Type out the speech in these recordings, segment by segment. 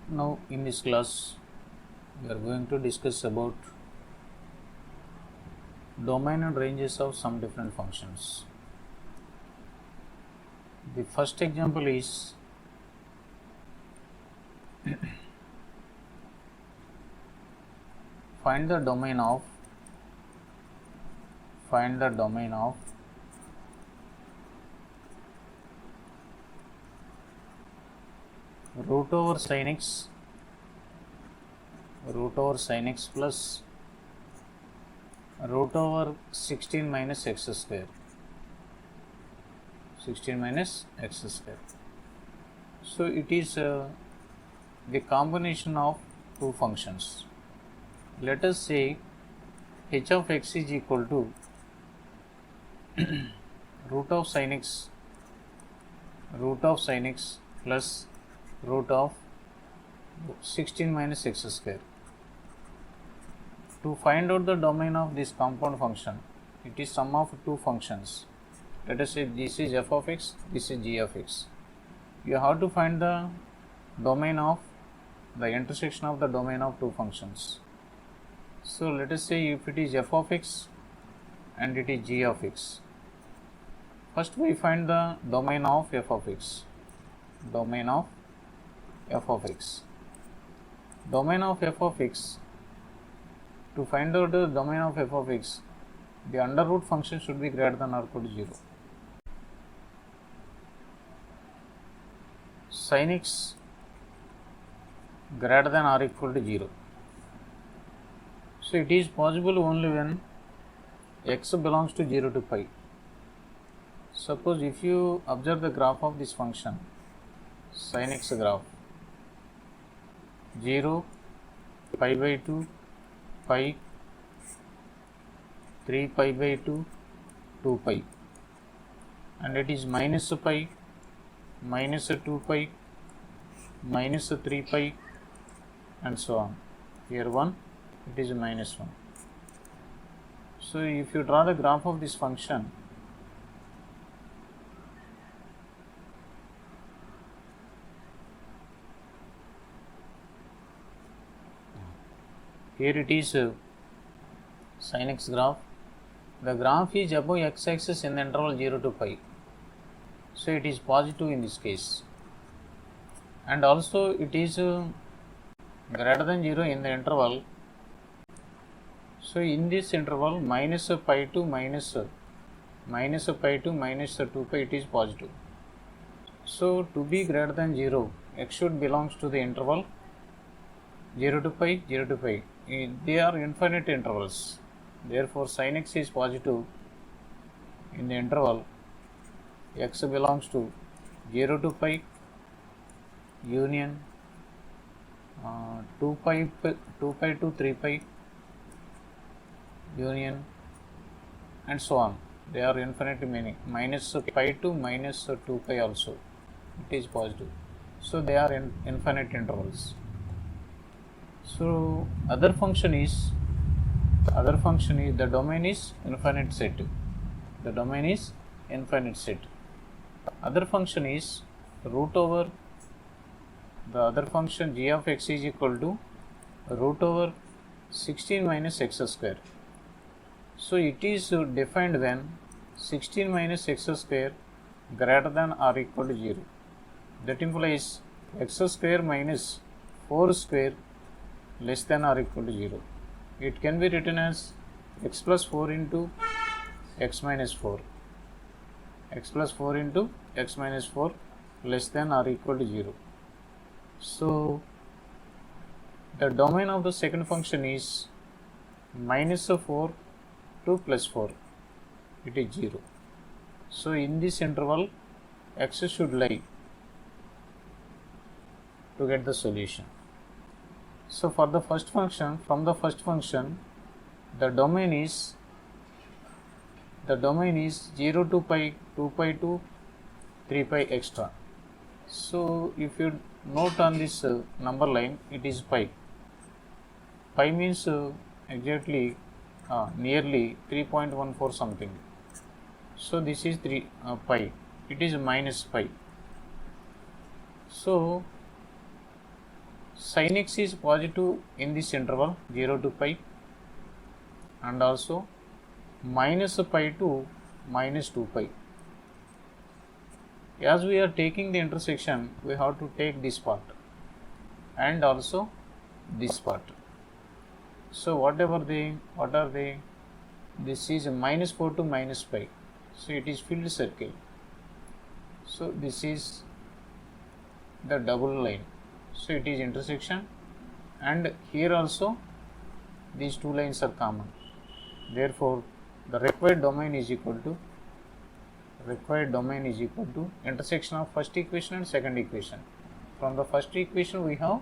Now in this class we are going to discuss about domain and ranges of some different functions. The first example is find the domain of root over sin x plus root over 16 minus x square. So it is the combination of two functions. Let us say h of x is equal to root of sin x plus root of 16 minus x square. To find out the domain of this compound function, it is sum of two functions. Let us say this is f of x, this is g of x. You have to find the domain of the intersection of the domain of two functions. So let us say if it is f of x and it is g of x. First we find the domain of f of x. Domain of f of x. To find out the domain of f of x, the under root function should be greater than or equal to 0. Sin x greater than or equal to 0. So it is possible only when x belongs to 0 to pi. Suppose if you observe the graph of this function, sin x graph, 0, pi by 2, pi, 3 pi by 2, 2 pi, and it is minus pi, minus 2 pi, minus 3 pi, and so on. Here 1, it is minus 1. So if you draw the graph of this function, here it is sin x graph. The graph is above x axis in the interval 0 to pi. So it is positive in this case. And also it is greater than 0 in the interval. So in this interval minus pi to minus 2 pi it is positive. So to be greater than 0, x should belongs to the interval 0 to pi. They are infinite intervals. Therefore sin x is positive in the interval x belongs to 0 to pi union 2 pi to 3 pi union and so on. They are infinite meaning. Minus pi to minus 2 pi also it is positive. So they are infinite intervals. So other function is the domain is infinite set. Other function is root over the other function g of x is equal to root over 16 minus x square. So it is defined when 16 minus x square greater than or equal to 0. That implies x square minus 4 square less than or equal to 0. It can be written as x plus 4 into x minus 4. X plus 4 into x minus 4 less than or equal to 0. So the domain of the second function is minus 4 to plus 4. It is 0. So in this interval x should lie to get the solution. So for the first function, the domain is 0 to pi, 2 pi to 3 pi extra. So if you note on this number line, it is pi. Pi means exactly nearly 3.14 something. So this is pi. It is minus pi. So sin x is positive in this interval 0 to pi, and also minus pi to minus 2 pi. As we are taking the intersection, we have to take this part and also this part. So what are they? This is minus 4 to minus pi. So it is filled circle. So this is the double line. So it is intersection, and here also these two lines are common. Therefore, the required domain is equal to intersection of first equation and second equation. From the first equation we have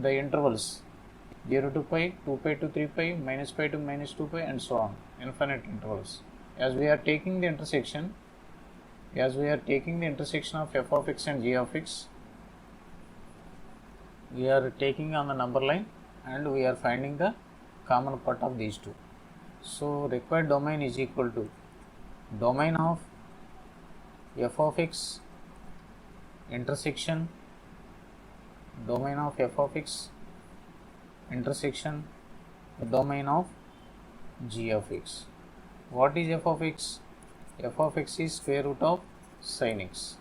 the intervals 0 to pi, 2 pi to 3 pi, minus pi to minus 2 pi, and so on, infinite intervals. As we are taking the intersection of f of x and g of x, we are taking on the number line and we are finding the common part of these two. So required domain is equal to domain of f of x intersection domain of f of x intersection domain of g of x. What is f of x? F of x is square root of sin x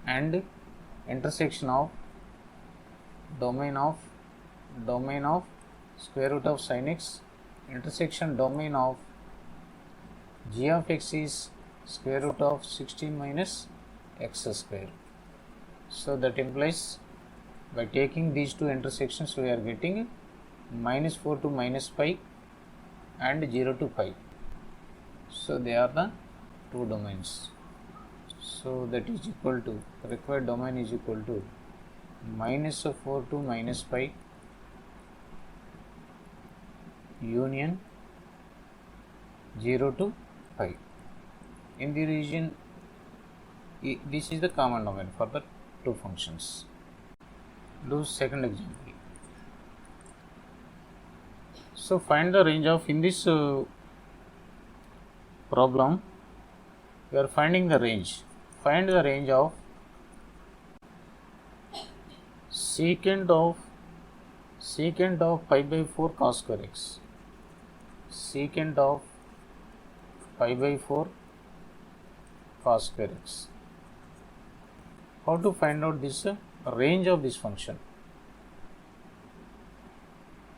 and intersection of domain of square root of sin x intersection domain of g of x is square root of 16 minus x square. So that implies by taking these two intersections we are getting minus 4 to minus pi and 0 to pi. So they are the two domains. So that is equal to, required domain is equal to minus 4 to minus pi union 0 to pi. In the region, this is the common domain for the two functions. Do second example. So find the range of, in this problem we are finding the range. Find the range of secant of pi by 4 cos square x. Secant of pi by 4 cos square x. How to find out this range of this function?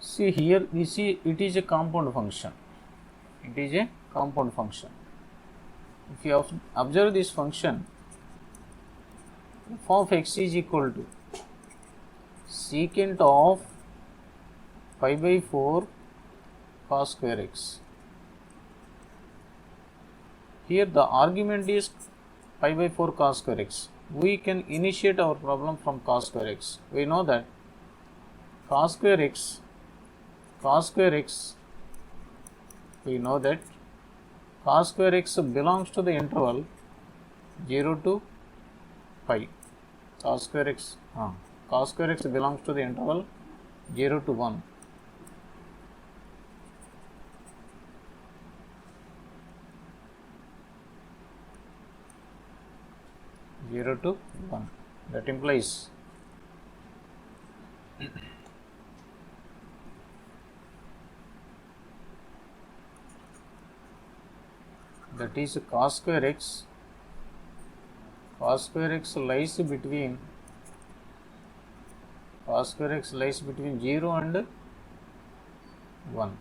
See here, we see it is a compound function. It is a compound function. If you observe this function, f of x is equal to secant of pi by 4 cos square x. Here the argument is pi by 4 cos square x. We can initiate our problem from cos square x. We know that cos square x, we know that cos square x belongs to the interval 0 to pi. Cos square x belongs to the interval 0 to 1. That implies that is cos square x lies between 0 and 1.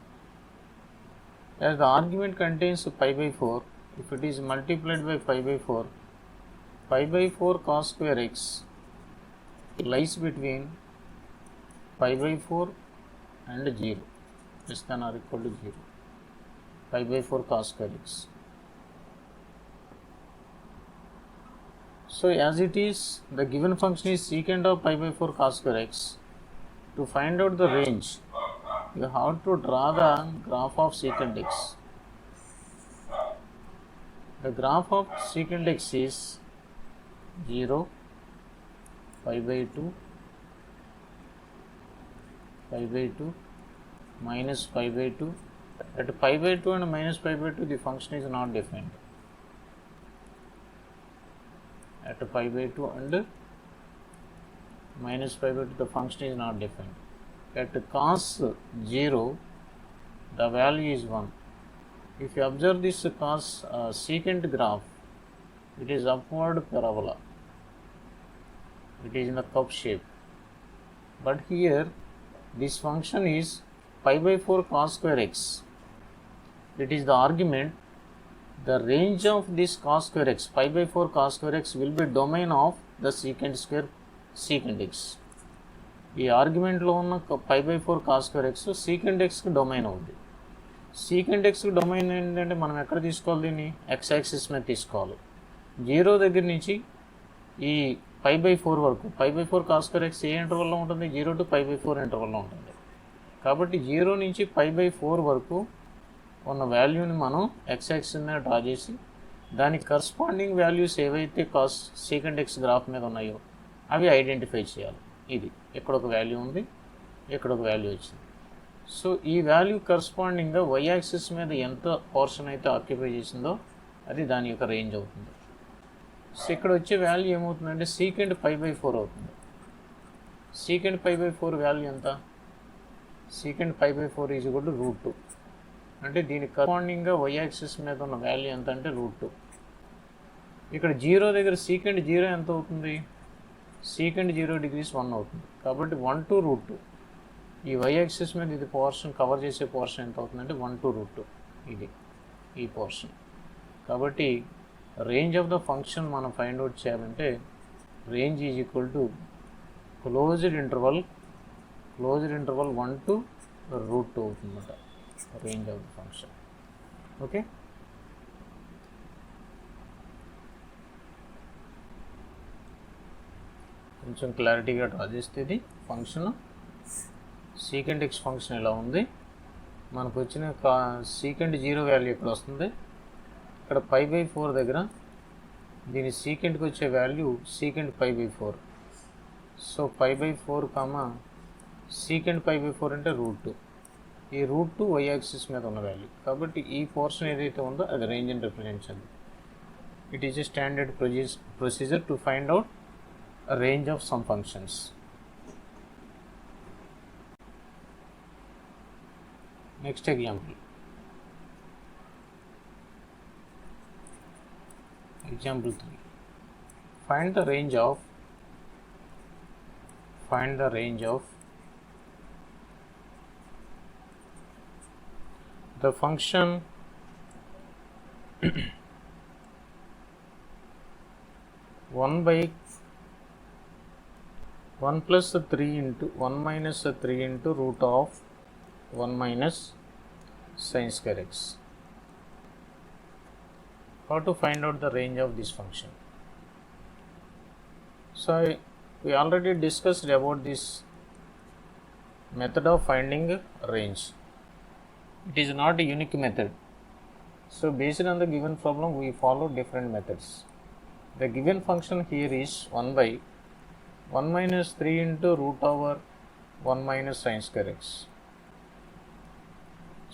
As the argument contains pi by 4, if it is multiplied by pi by 4 cos square x lies between pi by 4 and 0, less than or equal to 0. Pi by 4 cos square x. So as it is, the given function is secant of pi by 4 cos square x. To find out the range, you have to draw the graph of secant x. The graph of secant x is 0, pi by 2, minus pi by 2. At pi by 2 and minus pi by 2, the function is not defined. At pi by 2 and minus pi by 2, the function is not defined. At cos 0, the value is 1. If you observe this cos secant graph, it is upward parabola. It is in a cup shape. But here, this function is pi by 4 cos square x. It is the argument. The range of this cos square x, pi by 4 cos square x, will be domain of the secant square secant x. ఈ ఆర్గ్యుమెంట్లో ఉన్న pi by 4 cos square x secant ఎక్స్కి domain అవుతుంది. Secant ఎక్స్కి domain ఏంటంటే మనం ఎక్కడ తీసుకోవాలి, దీన్ని ఎక్స్ యాక్సిస్ మీద తీసుకోవాలి. 0 దగ్గర నుంచి ఈ పై బై 4 వరకు, pi by 4 cos square x ఏ ఇంటర్వల్లో ఉంటుంది, 0 to పై బై 4 ఇంటర్వల్లో ఉంటుంది. కాబట్టి 0 నుంచి పై బై 4 వరకు ఉన్న వాల్యూని మనం ఎక్స్ యాక్సిస్ మీద డ్రా చేసి దానికి కరస్పాండింగ్ వాల్యూస్ ఏవైతే కాస్ సీకెంట్ ఎక్స్ గ్రాఫ్ మీద ఉన్నాయో అవి ఐడెంటిఫై చేయాలి. ఇది ఇక్కడ ఒక వాల్యూ ఉంది, ఇక్కడ ఒక వాల్యూ వచ్చింది. సో ఈ వాల్యూ కరస్పాండింగ్గా వై యాక్సిస్ మీద ఎంత పోర్షన్ అయితే ఆక్యుపై చేసిందో అది దాని యొక్క రేంజ్ అవుతుంది. సో ఇక్కడ వచ్చే వాల్యూ ఏమవుతుందంటే సీకెంట్ పై బై 4 అవుతుంది. సీకెంట్ పై బై 4 వాల్యూ ఎంత, secant pi by 4 is equal to √2. అంటే దీనికి కరస్పాండింగ్గా వై యాక్సిస్ మీద ఉన్న వాల్యూ ఎంత అంటే √2. ఇక్కడ 0 దగ్గర సీకెంట్ 0 ఎంత అవుతుంది, సీకెంట్ 0 degrees 1 అవుతుంది. కాబట్టి 1 to √2. ఈ వై యాక్సిస్ మీద ఇది పోర్షన్ కవర్ చేసే పోర్షన్ ఎంత అవుతుందంటే 1 to √2. ఇది ఈ పోర్షన్. కాబట్టి రేంజ్ ఆఫ్ ద ఫంక్షన్ మనం ఫైండ్ అవుట్ చేయాలంటే range is equal to closed interval 1 to √2 అవుతుందన్నమాట range of the function. Okay, కొంచెం క్లారిటీగా డ్రా చేస్తే ఇది ఫంక్షన్ సీకెంట్ ఎక్స్ ఫంక్షన్ ఇలా ఉంది. మనకు వచ్చిన సీకెంట్ 0 వాల్యూ ఇక్కడ వస్తుంది. ఇక్కడ పై బై 4 దగ్గర దీని సీకెంట్కి వచ్చే value secant pi by 4. So pi by 4 comma secant pi by 4 అంటే √2. ఈ √2 వై యాక్సిస్ మీద ఉన్న వాల్యూ. కాబట్టి ఈ పోర్షన్ ఏదైతే ఉందో అది రేంజ్ అని రిప్రజెంట్ చేయాలి. It is a standard procedure to find out a range of some functions. Next example. Example 3. Find the range of the function 1 by 1 plus 3 into 1 minus 3 into root of 1 minus sin square x. How to find out the range of this function? So we already discussed about this method of finding range. It is not a unique method. So based on the given problem we follow different methods. The given function here is 1 by 1 minus 3 into root over 1 minus sin square x.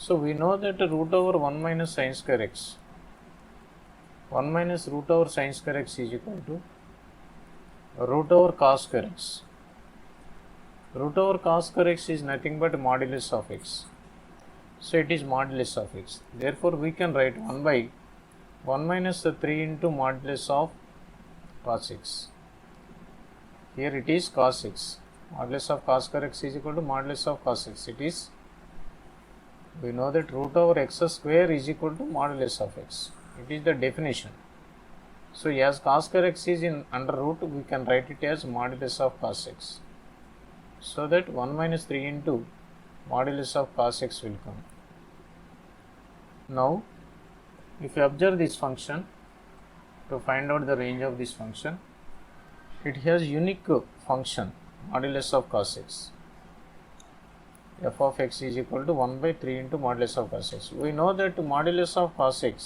So we know that root over 1 minus sin square x, 1 minus root over sin square x is equal to root over cos square x. Root over cos square x is nothing but modulus of x. So it is modulus of x. Therefore we can write 1 by 1 minus 3 into modulus of cos x. Here it is cos x. Modulus of cos square x is equal to modulus of cos x. It is, we know that root over x square is equal to modulus of x. It is the definition. So as cos square x is in under root, we can write it as modulus of cos x. So that 1 minus 3 into modulus of cos x will come. Now if you observe this function, to find out the range of this function, it has unique function modulus of cos x. F of x is equal to 1 by 3 into modulus of cos x. We know that modulus of cos x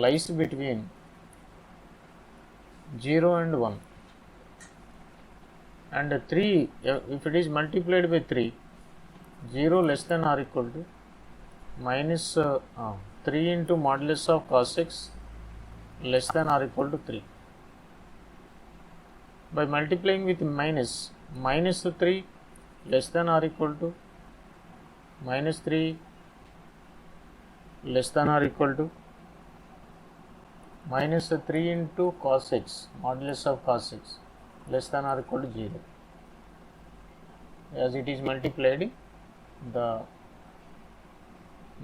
lies between 0 and 1, and 3, if it is multiplied by 3, 0 less than or equal to minus 3 into modulus of cos x less than or equal to 3. by multiplying with minus 3 less than or equal to minus 3 less than or equal to minus 3 into cos x modulus of cos x less than or equal to 0. As it is multiplied, the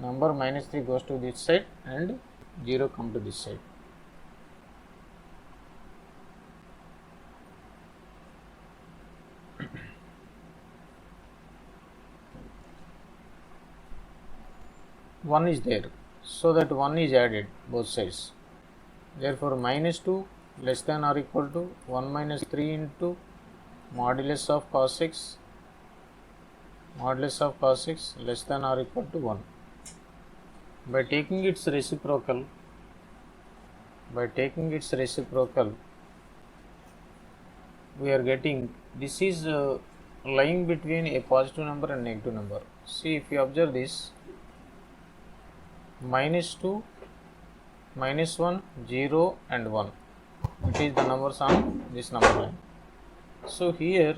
number minus 3 goes to this side and 0 come to this side. One is there, so that 1 is added both sides. Therefore, minus 2 less than or equal to 1 minus 3 into modulus of cos x less than or equal to 1. By taking its reciprocal, we are getting, this is lying between a positive number and negative number. See, if you observe this, minus 2, minus 1, 0 and 1, which is the numbers on this number line. So here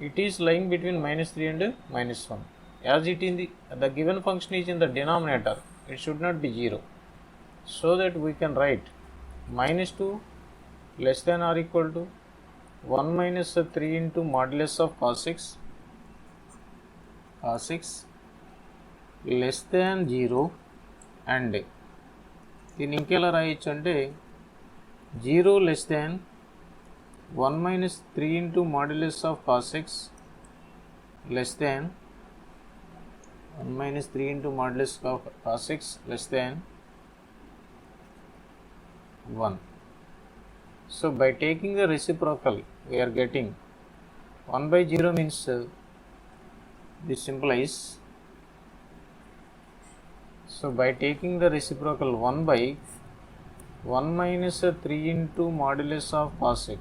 it is lying between minus 3 and minus 1. As it in the given function is in the denominator, it should not be 0. So that we can write minus 2 less than or equal to 1 minus 3 into modulus of cos x less than 0 and దీన్ని ఇంకెలా రాయొచ్చు అంటే 0 less than 1 minus 3 into modulus of cos x less than 1 minus 3 into modulus of cos x less than 1. So by taking the reciprocal, we are getting 1 by 0 means this implies, so by taking the reciprocal 1 by 1 minus 3 into modulus of cos x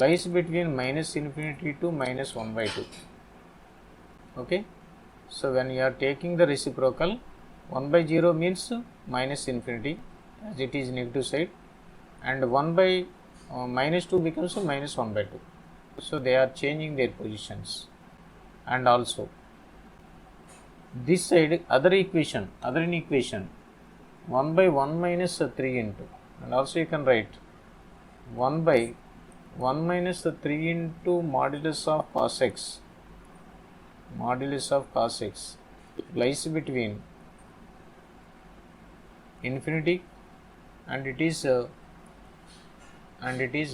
lies between minus infinity to minus 1 by 2. Okay, so when you are taking the reciprocal, 1 by 0 means minus infinity as it is negative side, and 1 by minus 2 becomes minus 1 by 2. So they are changing their positions. And also this side, other in equation 1 by 1 minus 3 into, and also you can write 1 by 1 minus 3 into modulus of cos x lies between infinity and it is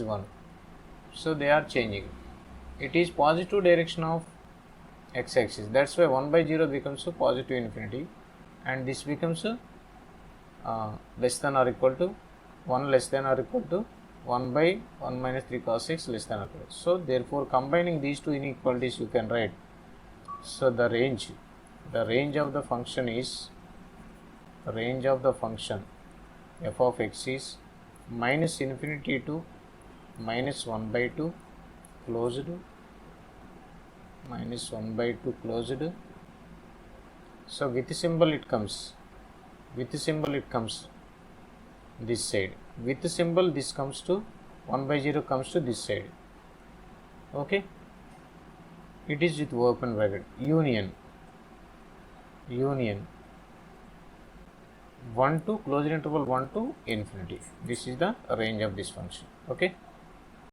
1. So they are changing. It is positive direction of x-axis. That's why 1 by 0 becomes positive infinity, and this becomes less than or equal to 1 less than or equal to 1 by 1 minus 3 cos x less than or equal to. So therefore, combining these two inequalities, you can write. So the range of the function is f of x is minus infinity to minus 1 by 2 closed, minus 1 by 2 closed. So with symbol it comes this side. With symbol this comes to 1 by 0 comes to this side. Okay, it is with open bracket, union 1 to closed interval 1 to infinity. This is the range of this function. Okay.